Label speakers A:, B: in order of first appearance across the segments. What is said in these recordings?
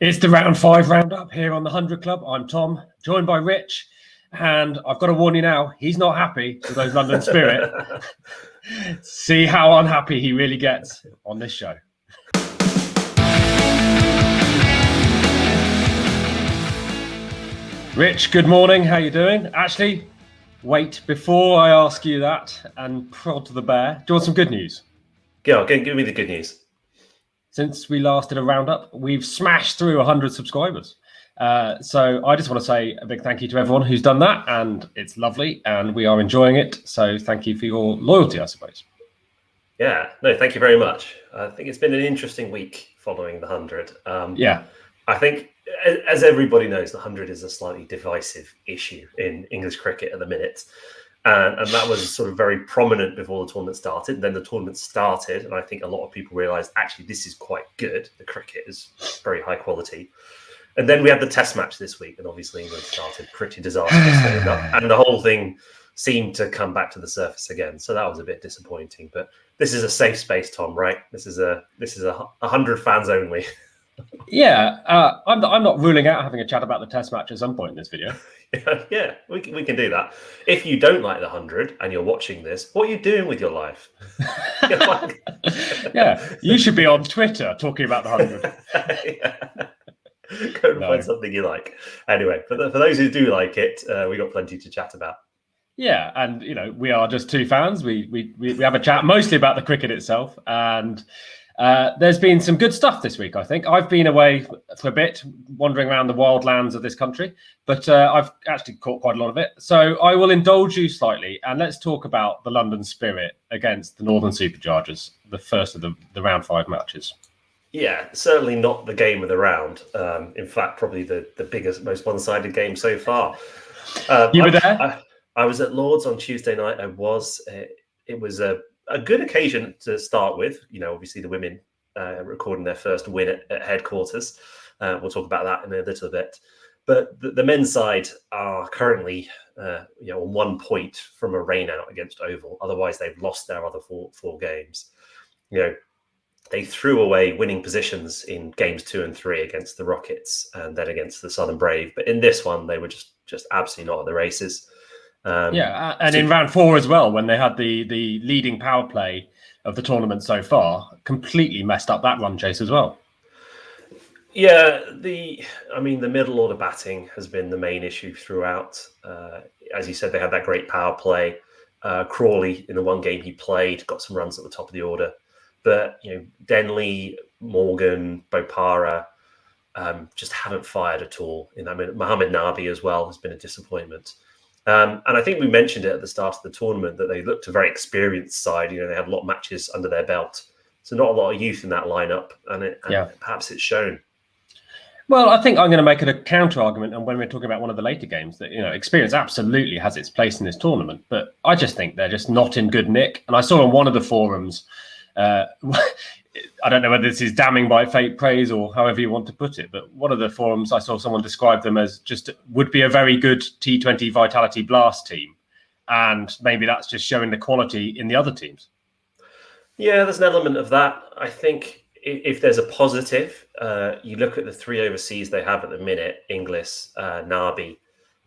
A: It's the round 5 roundup here on the 100 Club. I'm Tom, joined by Rich, and I've got to warn you now, he's not happy with those London Spirit. See how unhappy he really gets on this show. Rich, good morning. How you doing? Actually, wait, before I ask you that and prod the bear, do you want some good news?
B: Go, give me the good news.
A: Since we last did a roundup, we've smashed through 100 subscribers. So I just want to say a big thank you to everyone who's done that, and it's lovely, and we are enjoying it. So thank you for your loyalty, I suppose.
B: Yeah, no, thank you very much. I think it's been an interesting week following the 100. I think, as everybody knows, the 100 is a slightly divisive issue in English cricket at the minute. And that was sort of very prominent before the tournament started. And then the tournament started, and I think a lot of people realised, actually, this is quite good. The cricket is very high quality. And then we had the test match this week, and obviously England started pretty disastrously. And the whole thing seemed to come back to the surface again. So that was a bit disappointing. But this is a safe space, Tom, right? This is a 100 fans only.
A: Yeah, I'm not ruling out having a chat about the test match at some point in this video.
B: Yeah, we can do that. If you don't like the 100 and you're watching this, what are you doing with your life?
A: Yeah, you should be on Twitter talking about the 100.
B: Yeah. Go and find something you like. Anyway, for those who do like it, we got plenty to chat about.
A: Yeah, and we are just two fans. We have a chat mostly about the cricket itself, and there's been some good stuff this week, I think. I've been away for a bit, wandering around the wild lands of this country, but I've actually caught quite a lot of it. So I will indulge you slightly, and let's talk about the London Spirit against the Northern Superchargers, the first of the round 5 matches.
B: Yeah, certainly not the game of the round. In fact, probably the biggest, most one-sided game so far.
A: You were there?
B: I was at Lord's on Tuesday night. It was a good occasion to start with. Obviously the women recording their first win at headquarters. We'll talk about that in a little bit. But the men's side are currently on 1 point from a rain-out against Oval. Otherwise, they've lost their other four games. They threw away winning positions in games 2 and 3 against the Rockets and then against the Southern Brave. But in this one, they were just absolutely not at the races.
A: And in round 4 as well, when they had the leading power play of the tournament so far, completely messed up that run chase as well.
B: Yeah, the middle order batting has been the main issue throughout. As you said, they had that great power play. Crawley, in the one game he played, got some runs at the top of the order. But, Denley, Morgan, Bopara just haven't fired at all. Mohamed Nabi as well has been a disappointment. And I think we mentioned it at the start of the tournament that they looked a very experienced side. They had a lot of matches under their belt. So not a lot of youth in that lineup. And perhaps it's shown.
A: Well, I think I'm going to make it a counter argument. And when we're talking about one of the later games, that, experience absolutely has its place in this tournament. But I just think they're just not in good nick. And I saw on one of the forums, I don't know whether this is damning by fate praise or however you want to put it, but one of the forums I saw someone describe them as just would be a very good T20 Vitality Blast team. And maybe that's just showing the quality in the other teams. Yeah,
B: there's an element of that. I think if there's a positive, you look at the 3 overseas they have at the minute, Inglis, Nabi,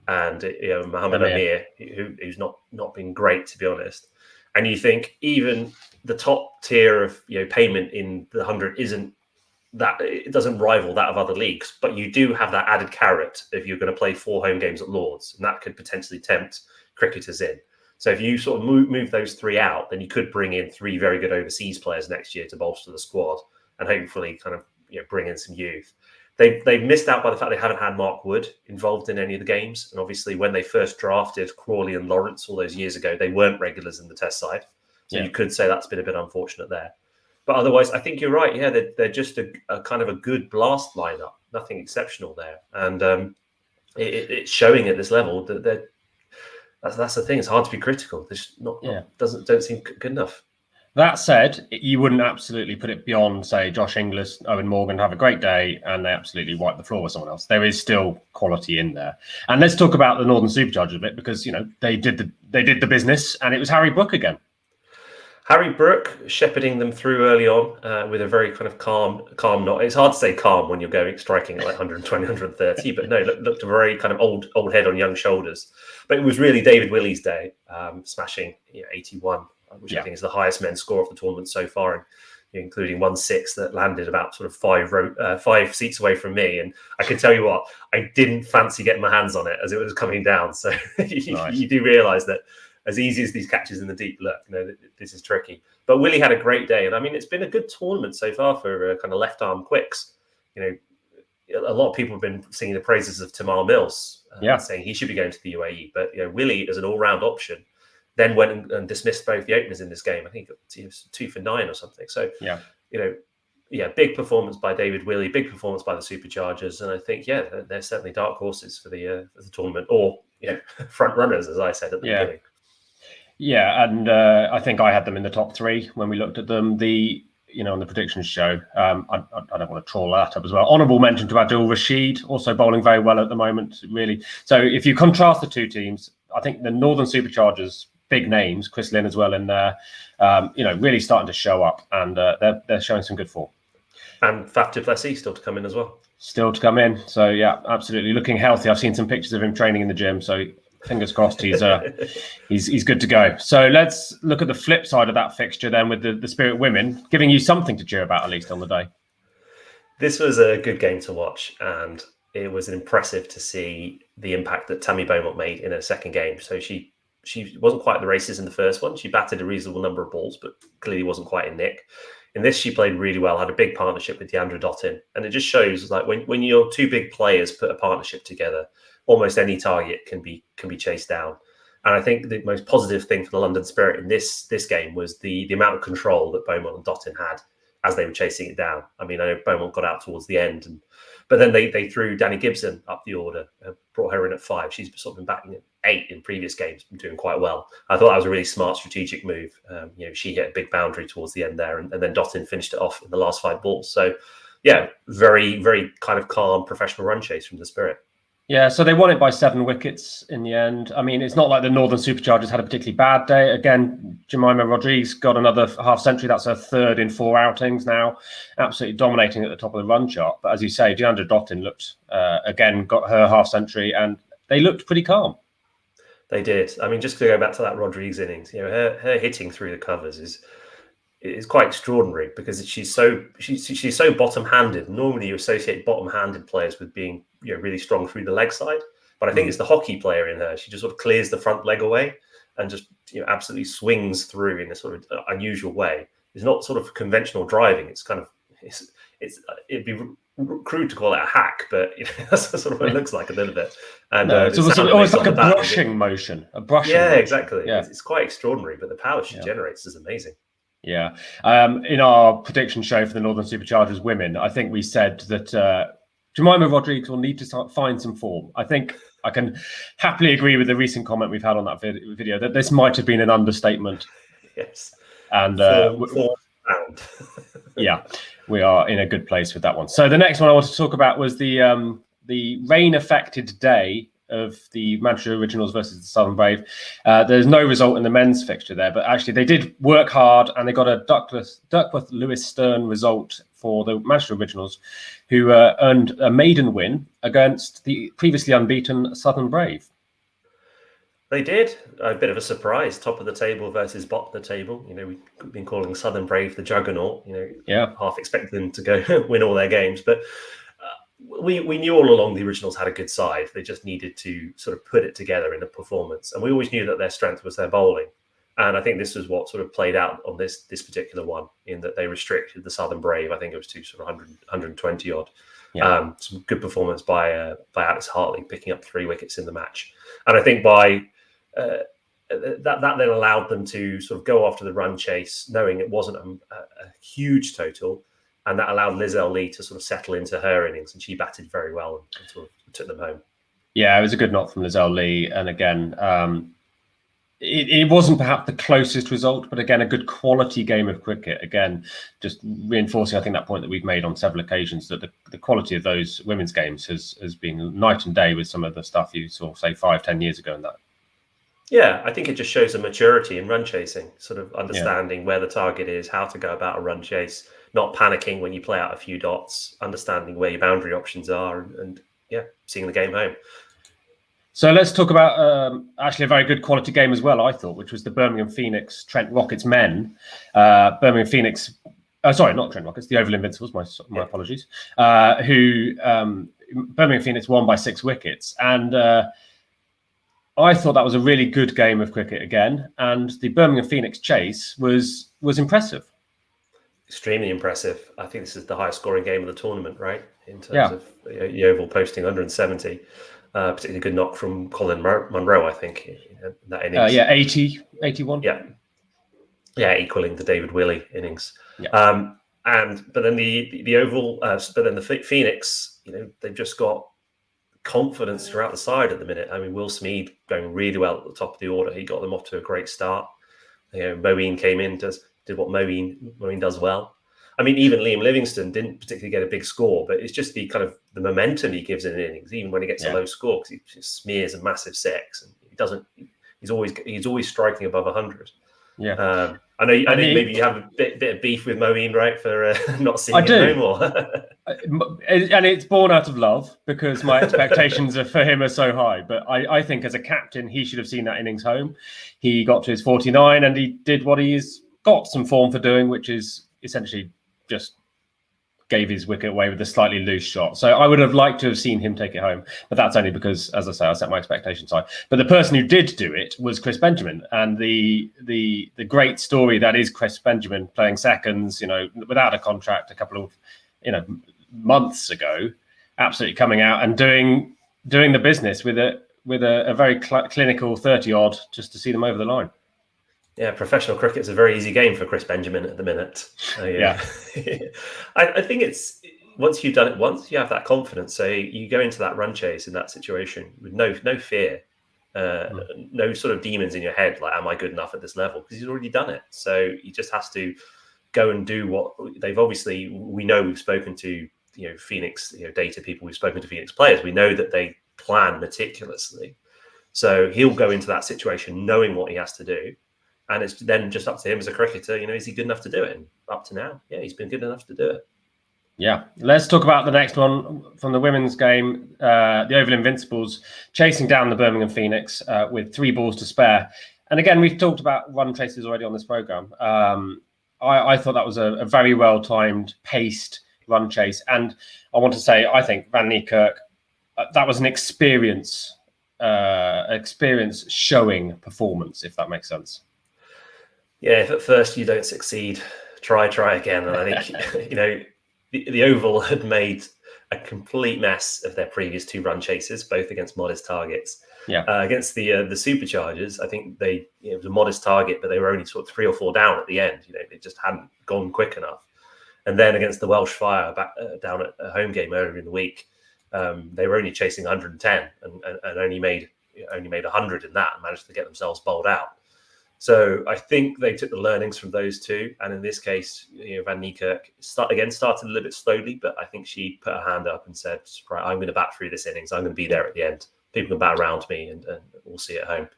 B: and Mohamed Amir, who's not been great, to be honest. And you think even the top tier of payment in the 100 it doesn't rival that of other leagues, but you do have that added carrot if you're going to play 4 home games at Lord's, and that could potentially tempt cricketers in. So if you sort of move those 3 out, then you could bring in 3 very good overseas players next year to bolster the squad and hopefully kind of bring in some youth. They've missed out by the fact they haven't had Mark Wood involved in any of the games, and obviously when they first drafted Crawley and Lawrence all those years ago, they weren't regulars in the Test side. So you could say that's been a bit unfortunate there. But otherwise, I think you're right. Yeah, they're just a kind of a good blast lineup. Nothing exceptional there. And it's showing at this level that that's the thing. It's hard to be critical. Don't seem good enough.
A: That said, you wouldn't absolutely put it beyond, say, Josh Inglis, Owen Morgan have a great day and they absolutely wipe the floor with someone else. There is still quality in there. And let's talk about the Northern Superchargers a bit because, they did the business and it was Harry Brook again.
B: Harry Brook shepherding them through early on with a very kind of calm knot. It's hard to say calm when you're striking at like 120, 130, but no, looked a very kind of old head on young shoulders. But it was really David Willey's day, smashing 81, which I think is the highest men's score of the tournament so far, and including 1-6 that landed about sort of five seats away from me. And I can tell you what, I didn't fancy getting my hands on it as it was coming down. So you do realise that as easy as these catches in the deep look, this is tricky. But Willey had a great day. And I mean, it's been a good tournament so far for kind of left arm quicks. A lot of people have been singing the praises of Tamar Mills, saying he should be going to the UAE. But Willey, as an all-round option, then went and dismissed both the openers in this game. I think it was 2 for 9 or something. So, big performance by David Willey, big performance by the Superchargers. And I think, they're certainly dark horses for the tournament, or, front runners, as I said at the beginning.
A: Yeah, and I think I had them in the top 3 when we looked at them. On the predictions show, I don't want to trawl that up as well. Honourable mention to Abdul Rashid, also bowling very well at the moment, really. So if you contrast the two teams, I think the Northern Superchargers, big names, Chris Lynn as well in there, really starting to show up, and they're showing some good form. And
B: Faf du Plessis still to come in as well.
A: Still to come in. So, yeah, absolutely. Looking healthy. I've seen some pictures of him training in the gym, so fingers crossed he's good to go. So let's look at the flip side of that fixture then, with the Spirit women, giving you something to cheer about at least on the day.
B: This was a good game to watch, and it was impressive to see the impact that Tammy Beaumont made in her second game. So she wasn't quite at the races in the first one. She batted a reasonable number of balls, but clearly wasn't quite in nick. In this, she played really well, had a big partnership with Deandra Dottin. And it just shows, like, when your two big players put a partnership together, almost any target can be chased down. And I think the most positive thing for the London Spirit in this game was the amount of control that Beaumont and Dottin had as they were chasing it down. I mean, I know Beaumont got out towards the end, but then they threw Danny Gibson up the order, brought her in at 5. She's sort of been batting at 8 in previous games, been doing quite well. I thought that was a really smart strategic move. She hit a big boundary towards the end there, and then Dottin finished it off in the last 5 balls. So, yeah, very, very kind of calm professional run chase from the Spirit.
A: Yeah, so they won it by 7 wickets in the end. I mean, it's not like the Northern Superchargers had a particularly bad day. Again, Jemimah Rodrigues got another half century. That's her 3rd in 4 outings now. Absolutely dominating at the top of the run chart. But as you say, Deandra Dottin looked, got her half century, and they looked pretty calm.
B: They did. I mean, just to go back to that Rodrigues innings, her hitting through the covers is quite extraordinary, because she's so bottom-handed. Normally, you associate bottom-handed players with being really strong through the leg side, but I think it's the hockey player in her. She just sort of clears the front leg away and just absolutely swings through in a sort of unusual way. It's not sort of conventional driving. It's kind of it'd be crude to call it a hack, but that's sort of what it looks like a little bit. And
A: it's almost like a brushing motion. A brushing.
B: Yeah,
A: motion.
B: Exactly. Yeah. It's quite extraordinary, but the power she generates is amazing.
A: Yeah. In our prediction show for the Northern Superchargers women, I think we said that Jemimah Rodrigues will need to find some form. I think I can happily agree with the recent comment we've had on that video that this might have been an understatement.
B: Yes.
A: And yeah, we are in a good place with that one. So the next one I want to talk about was the rain-affected day of the Manchester Originals versus the Southern Brave. There's no result in the men's fixture there, but actually they did work hard, and they got a Duckworth Lewis Stern result for the Manchester Originals, who earned a maiden win against the previously unbeaten Southern Brave.
B: They did. A bit of a surprise, top of the table versus bottom of the table. We've been calling Southern Brave the juggernaut. Half expected them to go win all their games, but we knew all along the Originals had a good side. They just needed to sort of put it together in a performance, and we always knew that their strength was their bowling. And I think this was what sort of played out on this particular one, in that they restricted the Southern Brave. I think it was to sort of 120 odd. Yeah. Some good performance by Alex Hartley, picking up 3 wickets in the match. And I think by that then allowed them to sort of go after the run chase, knowing it wasn't a huge total. And that allowed Lizelle Lee to sort of settle into her innings, and she batted very well and sort of took them home. Yeah,
A: it was a good knock from Lizelle Lee. And again, it wasn't perhaps the closest result, but again, a good quality game of cricket. Again, just reinforcing, I think, that point that we've made on several occasions, that the quality of those women's games has been night and day with some of the stuff you saw, say, 5-10 years ago in that.
B: Yeah, I think it just shows a maturity in run chasing, sort of understanding where the target is, how to go about a run chase, not panicking when you play out a few dots, understanding where your boundary options are, and seeing the game home.
A: So let's talk about actually a very good quality game as well, I thought, which was the Birmingham Phoenix Trent Rockets men. Birmingham Phoenix, sorry, not Trent Rockets, the Oval Invincibles, my apologies, who Birmingham Phoenix won by 6 wickets. And I thought that was a really good game of cricket again. And the Birmingham Phoenix chase was impressive.
B: Extremely impressive. I think this is the highest scoring game of the tournament, right? In terms of the Oval posting 170. Particularly good knock from Colin Munro, I think, in that innings.
A: 80, 81.
B: Yeah, equaling the David Willey innings.
A: Yeah.
B: But then the Oval, but then the Phoenix, they've just got confidence throughout the side at the minute. I mean, Will Smeed going really well at the top of the order. He got them off to a great start. Moeen came in, did what Moeen does well. I mean, even Liam Livingstone didn't particularly get a big score, but it's just the kind of the momentum he gives in an innings, even when he gets a low score, because he just smears a massive 6, and he doesn't. He's always striking above 100.
A: Yeah,
B: I know maybe you have a bit of beef with Moeen, right, for not seeing him home,
A: and it's born out of love, because my expectations for him are so high. But I think as a captain, he should have seen that innings home. He got to his 49, and he did what he's got some form for doing, which is essentially just gave his wicket away with a slightly loose shot. So I would have liked to have seen him take it home, but that's only because, as I say, I set my expectations high. But the person who did do it was Chris Benjamin, and the great story that is Chris Benjamin playing seconds, without a contract a couple of months ago, absolutely coming out and doing the business with a very clinical 30 odd just to see them over the line.
B: Yeah, professional cricket is a very easy game for Chris Benjamin at the minute. I think it's once you've done it once, you have that confidence. So you go into that run chase in that situation with no fear, no sort of demons in your head like, am I good enough at this level? Because he's already done it. So he just has to go and do what they've obviously. We know we've spoken to Phoenix data people. We've spoken to Phoenix players. We know that they plan meticulously. So he'll go into that situation knowing what he has to do. And it's then just up to him as a cricketer, is he good enough to do it? And up to now, he's been good enough to do it.
A: Yeah. Let's talk about the next one from the women's game. The Oval Invincibles chasing down the Birmingham Phoenix with 3 balls to spare. And again, we've talked about run chases already on this programme. I thought that was a very well-timed, paced run chase. And I want to say, I think Van Niekerk, that was an experience showing performance, if that makes sense.
B: Yeah, if at first you don't succeed, try again. And I think, the Oval had made a complete mess of their previous 2 run chases, both against modest targets.
A: Yeah.
B: Against the Superchargers, I think it was a modest target, but they were only sort of 3 or 4 down at the end. They just hadn't gone quick enough. And then against the Welsh Fire back down at a home game earlier in the week, they were only chasing 110 and only made 100 in that and managed to get themselves bowled out. So I think they took the learnings from those 2, and in this case, Van Niekerk started a little bit slowly, but I think she put her hand up and said, "Right, I'm going to bat through this innings. I'm going to be there at the end. People can bat around me, and we'll see it home."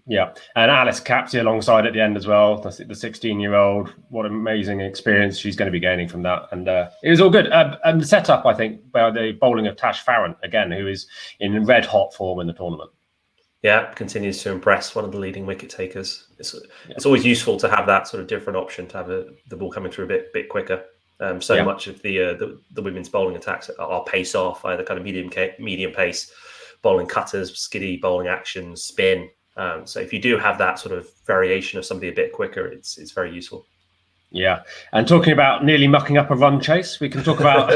A: Yeah, and Alice Capsey alongside at the end as well. The 16-year-old, what an amazing experience she's going to be gaining from that, and it was all good. And the setup, I think, by the bowling of Tash Farron again, who is in red hot form in the tournament.
B: Yeah, continues to impress. One of the leading wicket takers. It's always useful to have that sort of different option, to have the ball coming through a bit quicker. Much of the women's bowling attacks are pace off, either kind of medium pace, bowling cutters, skiddy bowling actions, spin. So if you do have that sort of variation of somebody a bit quicker, it's very useful. Yeah,
A: and talking about nearly mucking up a run chase, we can talk about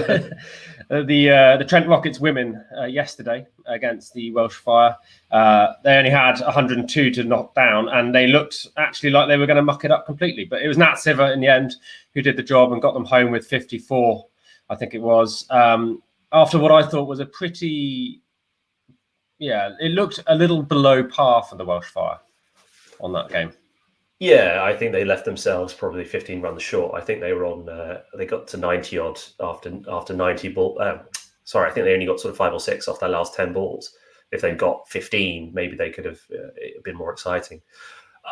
A: the Trent Rockets women yesterday against the Welsh Fire. They only had 102 to knock down, and they looked actually like they were going to muck it up completely. But it was Nat Sciver in the end who did the job and got them home with 54, I think it was, after what I thought was a pretty... Yeah, it looked a little below par for the Welsh Fire on that game.
B: Yeah, I think they left themselves probably 15 runs short. I think they were on. They got to 90 odd after 90 ball. Sorry, I think they only got sort of 5 or 6 off their last 10 balls. if they'd got 15, maybe they could have been more exciting.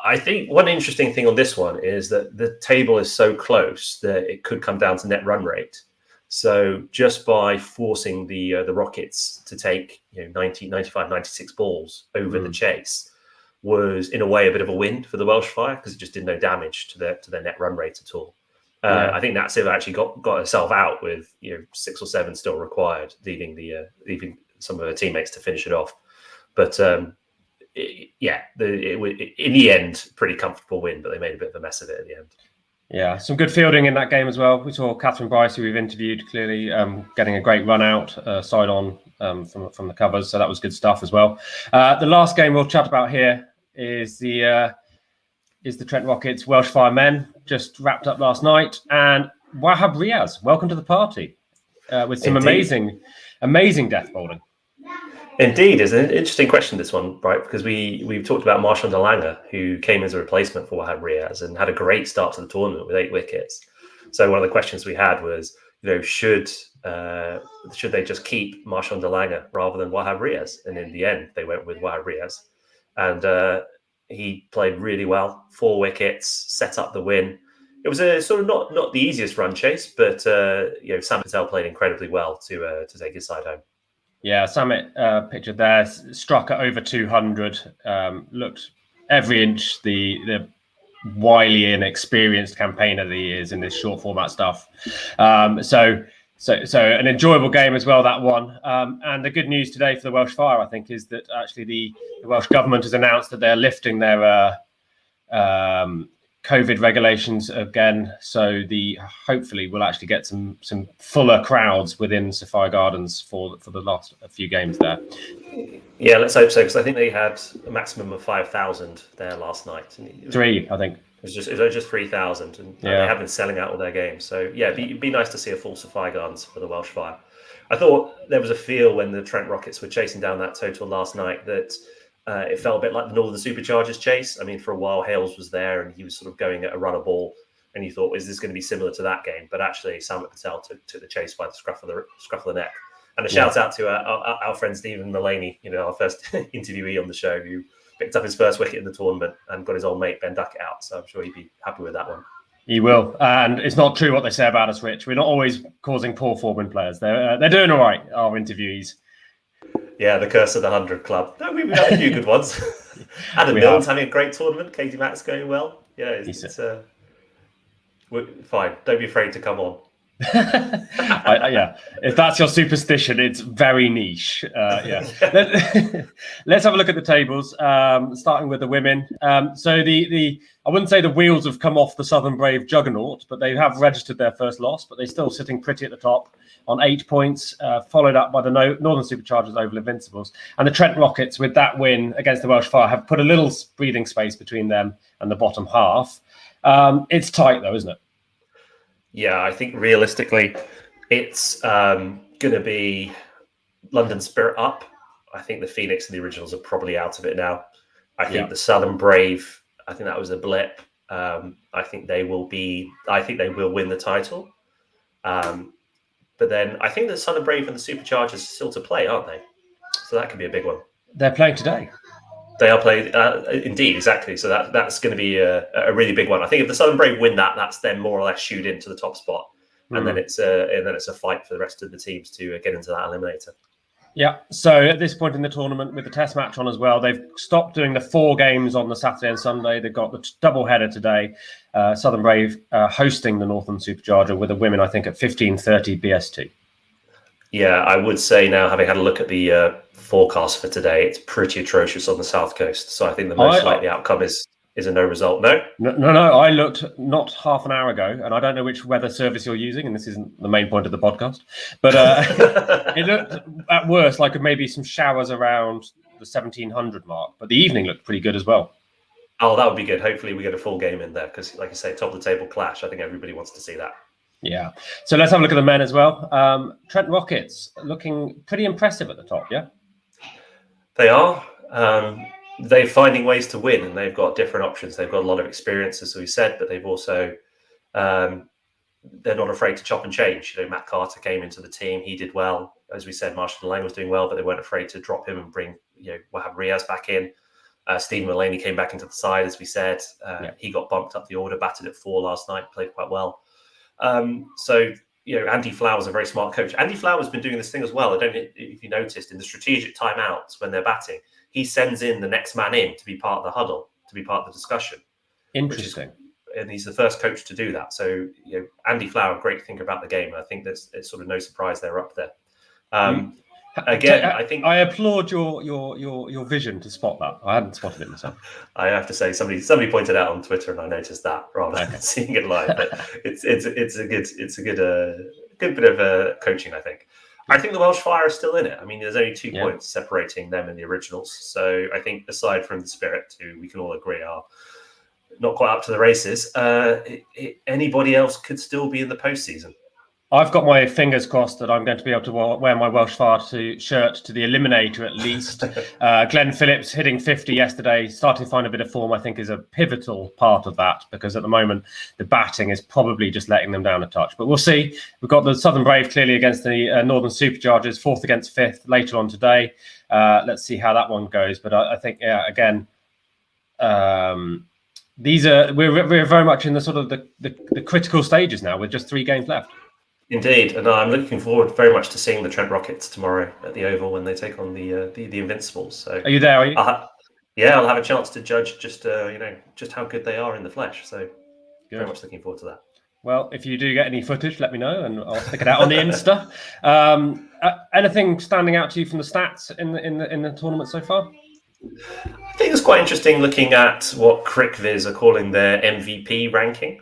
B: I think one interesting thing on this one is that the table is so close that it could come down to net run rate. So just by forcing the Rockets to take 90, 95, 96 balls over the chase was in a way a bit of a win for the Welsh Fire, because it just did no damage to their net run rate at all. I think that Sciver actually got herself out with 6 or 7 still required, leaving some of her teammates to finish it off. But in the end, pretty comfortable win, but they made a bit of a mess of it at the end.
A: Yeah, some good fielding in that game as well. We saw Catherine Bryce, who we've interviewed, clearly getting a great run out, side on from the covers. So that was good stuff as well. The last game we'll chat about here is the Trent Rockets Welsh Fire men, just wrapped up last night. And Wahab Riaz, welcome to the party with some amazing death bowling.
B: Indeed, it's an interesting question, this one, right? Because we've talked about Marshall de Lange, who came as a replacement for Wahab Riaz and had a great start to the tournament with 8 wickets. So one of the questions we had was, should they just keep Marshall de Lange rather than Wahab Riaz? And in the end, they went with Wahab Riaz, and he played really well. 4 wickets, set up the win. It was a sort of not the easiest run chase, but Sam Patel played incredibly well to take his side home.
A: Yeah, Summit pictured there, struck at over 200, looked every inch the wily and experienced campaigner that he is in this short format stuff. So an enjoyable game as well, that one. And the good news today for the Welsh Fire, I think, is that actually the Welsh government has announced that they're lifting their COVID regulations again, so hopefully we'll actually get some fuller crowds within Sapphire Gardens for the last few games there.
B: Yeah, let's hope so, because I think they had a maximum of 5,000 there last night.
A: 3, I think.
B: It was just 3,000, and they have been selling out all their games. So yeah, it'd be nice to see a full Sapphire Gardens for the Welsh Fire. I thought there was a feel when the Trent Rockets were chasing down that total last night that it felt a bit like the Northern Superchargers chase. I mean, for a while, Hales was there and he was sort of going at a runner ball, and you thought, is this going to be similar to that game? But actually, Sam Patel took the chase by the scruff of the neck. And a shout out to our friend Stephen Mullaney, our first interviewee on the show, who picked up his first wicket in the tournament and got his old mate Ben Duckett out. So I'm sure he'd be happy with that one.
A: He will. And it's not true what they say about us, Rich. We're not always causing poor form in players. They're doing all right, our interviewees.
B: Yeah, the curse of the 100 club. No, we've had a few good ones. Adam Milne's having a great tournament. Katie Mack's going well. Yeah, it's fine. Don't be afraid to come on.
A: Yeah, if that's your superstition, it's very niche. Let's have a look at the tables, starting with the women. So I wouldn't say the wheels have come off the Southern Brave juggernaut, but they have registered their first loss, but they're still sitting pretty at the top on 8 points, followed up by the Northern Superchargers over Invincibles. And the Trent Rockets, with that win against the Welsh Fire, have put a little breathing space between them and the bottom half. It's tight though, isn't it?
B: Yeah, I think realistically, it's going to be London Spirit up. I think the Phoenix and the Originals are probably out of it now. I think the Southern Brave, I think that was a blip. I think they will win the title. But then I think the Southern Brave and the Superchargers are still to play, aren't they? So that could be a big one. They're
A: playing today.
B: They are playing, indeed, exactly. So that's going to be a really big one. I think if the Southern Brave win that, that's then more or less shoot into the top spot, and then it's a fight for the rest of the teams to get into that eliminator.
A: Yeah. So at this point in the tournament, with the Test match on as well, they've stopped doing the 4 games on the Saturday and Sunday. They've got the double header today. Southern Brave hosting the Northern Supercharger with the women, I think, at 15:30 BST.
B: Yeah, I would say now, having had a look at the forecast for today, it's pretty atrocious on the south coast. So I think the most likely outcome is a no result. No.
A: I looked not half an hour ago, and I don't know which weather service you're using, and this isn't the main point of the podcast, but it looked at worst like maybe some showers around the 1700 mark, but the evening looked pretty good as well.
B: Oh, that would be good. Hopefully we get a full game in there, because like I say, top of the table clash. I think everybody wants to see that.
A: Yeah. So let's have a look at the men as well. Trent Rockets looking pretty impressive at the top, yeah?
B: They are. They're finding ways to win, and they've got different options. They've got a lot of experience, as we said, but they've also they're not afraid to chop and change. Matt Carter came into the team. He did well. As we said, Marshall Lang was doing well, but they weren't afraid to drop him and bring Wahab Riaz back in. Stephen Mulaney came back into the side, as we said. He got bumped up the order, batted at 4 last night, played quite well. So Andy Flower's a very smart coach. Andy Flower's been doing this thing as well. I don't know if you noticed in the strategic timeouts when they're batting, he sends in the next man in to be part of the huddle, to be part of the discussion.
A: Interesting.
B: And he's the first coach to do that. So, Andy Flower, great thinker about the game. I think it's sort of no surprise they're up there. Again, I think
A: I applaud your vision to spot that. I hadn't spotted it myself.
B: I have to say, somebody pointed out on Twitter, and I noticed that rather than seeing it live. But it's a good bit of coaching, I think. I think the Welsh Fire is still in it. I mean, there's only 2 points separating them and the originals. So I think, aside from the Spirit, who we can all agree are not quite up to the races, anybody else could still be in the postseason.
A: I've got my fingers crossed that I'm going to be able to wear my Welsh Fire shirt to the Eliminator at least. Glenn Phillips hitting 50 yesterday, starting to find a bit of form, I think, is a pivotal part of that, because at the moment the batting is probably just letting them down a touch. But we'll see. We've got the Southern Brave clearly against the Northern Superchargers, 4th against 5th later on today. Let's see how that one goes. But I think, again, we're very much in the sort of the critical stages now with just 3 games left.
B: Indeed, and I'm looking forward very much to seeing the Trent Rockets tomorrow at the Oval when they take on the Invincibles. So,
A: are you there? Are you?
B: I'll have a chance to judge just how good they are in the flesh. So, very much looking forward to that.
A: Well, if you do get any footage, let me know, and I'll stick it out on the Insta. Anything standing out to you from the stats in the tournament so far?
B: I think it's quite interesting looking at what CricViz are calling their MVP ranking.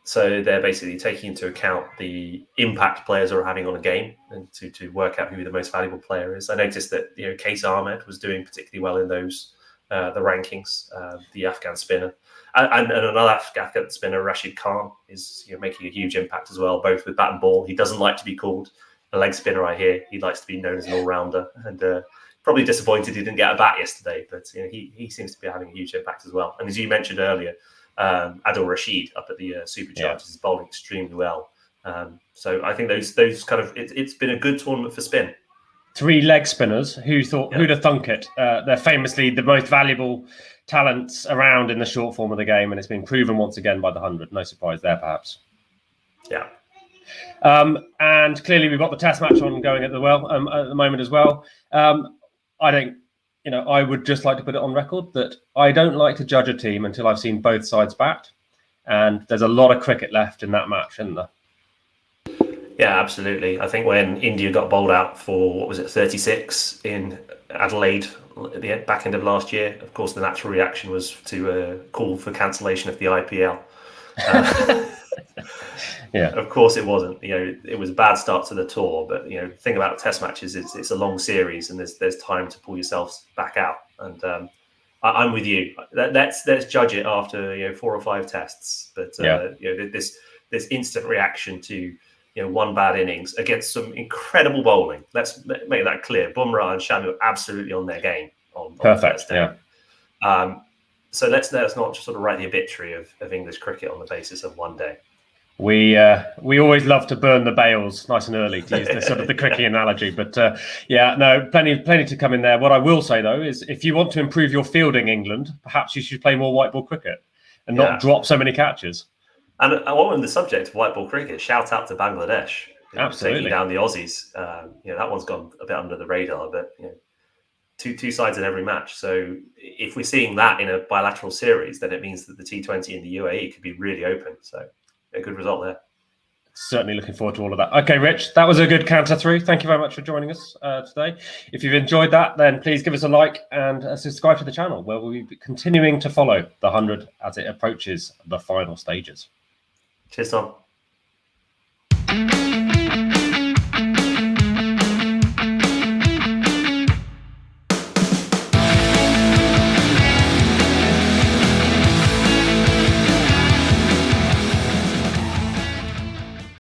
B: So they're basically taking into account the impact players are having on a game, and to work out who the most valuable player is. I noticed that Case Ahmed was doing particularly well in those the rankings. The Afghan spinner and another Afghan spinner, Rashid Khan, is making a huge impact as well, both with bat and ball. He doesn't like to be called a leg spinner, I hear. He likes to be known as an all rounder, and probably disappointed he didn't get a bat yesterday. But he seems to be having a huge impact as well. And as you mentioned earlier, Adil Rashid up at the Superchargers is bowling extremely well. So I think those kind of it's been a good tournament for spin. 3
A: leg spinners. Who'd have thunk it? They're famously the most valuable talents around in the short form of the game, and it's been proven once again by the 100. No surprise there, perhaps.
B: Yeah.
A: And clearly we've got the Test match ongoing at the moment as well. I think. I would just like to put it on record that I don't like to judge a team until I've seen both sides bat. And there's a lot of cricket left in that match, isn't there?
B: Yeah, absolutely. I think when India got bowled out for, 36 in Adelaide at the back end of last year, of course, the natural reaction was to call for cancellation of the IPL.
A: Yeah,
B: of course it wasn't. It was a bad start to the tour, but the thing about Test matches is it's a long series, and there's time to pull yourselves back out. And I'm with you. Let's judge it after 4 or 5 tests. But this instant reaction to one bad innings against some incredible bowling. Let's make that clear. Bumrah and Shami are absolutely on their game.
A: Perfect. Yeah.
B: So let's not just sort of write the obituary of English cricket on the basis of one day.
A: We always love to burn the bales nice and early, to use the sort of the cricket analogy. But plenty to come in there. What I will say though is, if you want to improve your fielding, England, perhaps you should play more white ball cricket and not drop so many catches.
B: And on the subject of white ball cricket, shout out to Bangladesh,
A: absolutely,
B: taking down the Aussies. That one's gone a bit under the radar, but two sides in every match. So if we're seeing that in a bilateral series, then it means that the T20 in the UAE could be really open. So a good result there.
A: Certainly looking forward to all of that. Okay, Rich, that was a good counter through. Thank you very much for joining us today. If you've enjoyed that, then please give us a like and subscribe to the channel, where we'll be continuing to follow the 100 as it approaches the final stages.
B: Cheers, Tom.